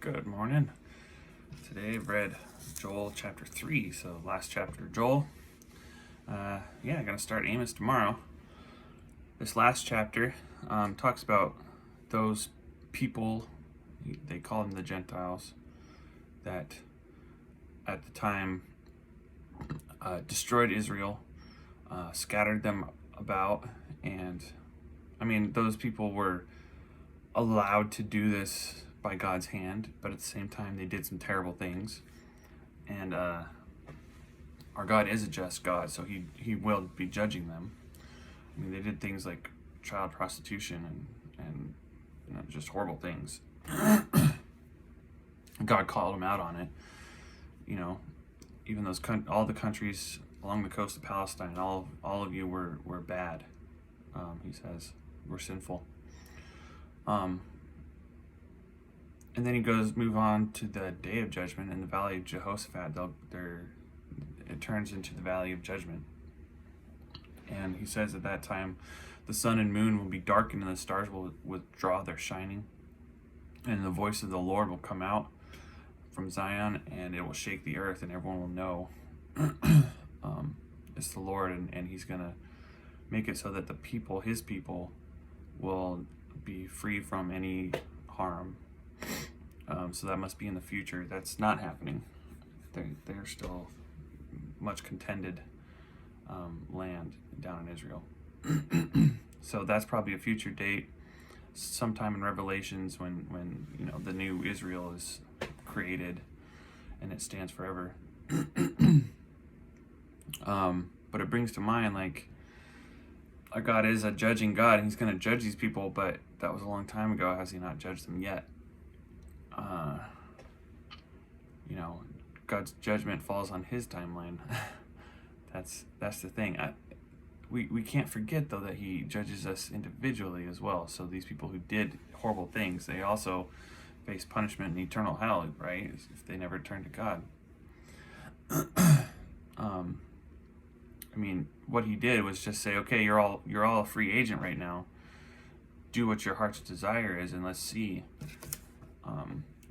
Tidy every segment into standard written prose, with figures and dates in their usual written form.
Good morning. Today I've read Joel chapter 3, so last chapter of Joel. I'm going to start Amos tomorrow. This last chapter talks about those people, they call them the Gentiles, that at the time destroyed Israel, scattered them about, and those people were allowed to do this by God's hand, but at the same time they did some terrible things. And our God is a just God, so he will be judging them. They did things like child prostitution and just horrible things. God called them out on it. Even those all the countries along the coast of Palestine, all of you were bad. He says, we're sinful. And then he move on to the day of judgment in the valley of Jehoshaphat. It turns into the valley of judgment. And he says at that time, the sun and moon will be darkened and the stars will withdraw their shining. And the voice of the Lord will come out from Zion and it will shake the earth and everyone will know it's the Lord, and he's going to make it so that the people, his people, will be free from any harm. So that must be in the future. That's not happening. They're still much contended land down in Israel. So that's probably a future date, sometime in Revelations when the new Israel is created and it stands forever. But it brings to mind, like, our God is a judging God and he's going to judge these people, but that was a long time ago. Has he not judged them yet? God's judgment falls on his timeline. That's the thing. We can't forget, though, that he judges us individually as well. So these people who did horrible things, they also face punishment in eternal hell, right? If they never turn to God. What he did was just say, okay, you're all a free agent right now. Do what your heart's desire is, and let's see.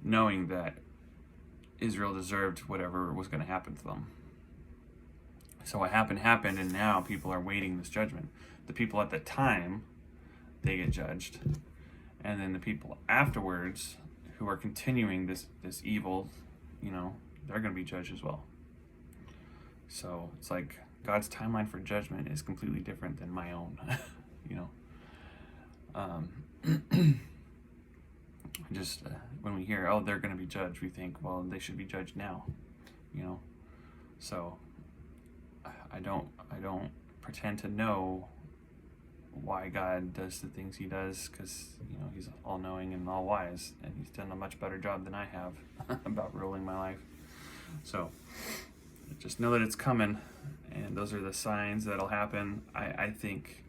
Knowing that Israel deserved whatever was going to happen to them. So what happened, and now people are waiting this judgment. The people at the time, they get judged. And then the people afterwards, who are continuing this evil, they're going to be judged as well. So it's like God's timeline for judgment is completely different than my own, Just when we hear, they're going to be judged, we think, well, they should be judged now, So I don't pretend to know why God does the things he does, because he's all-knowing and all-wise, and he's done a much better job than I have about ruling my life. So just know that it's coming, and those are the signs that'll happen. I think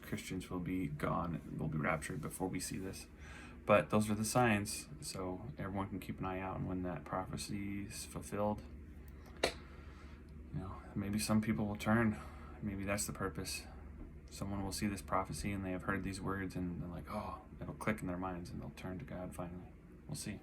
Christians will be gone, will be raptured before we see this. But those are the signs, so everyone can keep an eye out. And when that prophecy is fulfilled, maybe some people will turn. Maybe that's the purpose. Someone will see this prophecy and they have heard these words and they're like, it'll click in their minds and they'll turn to God finally. We'll see.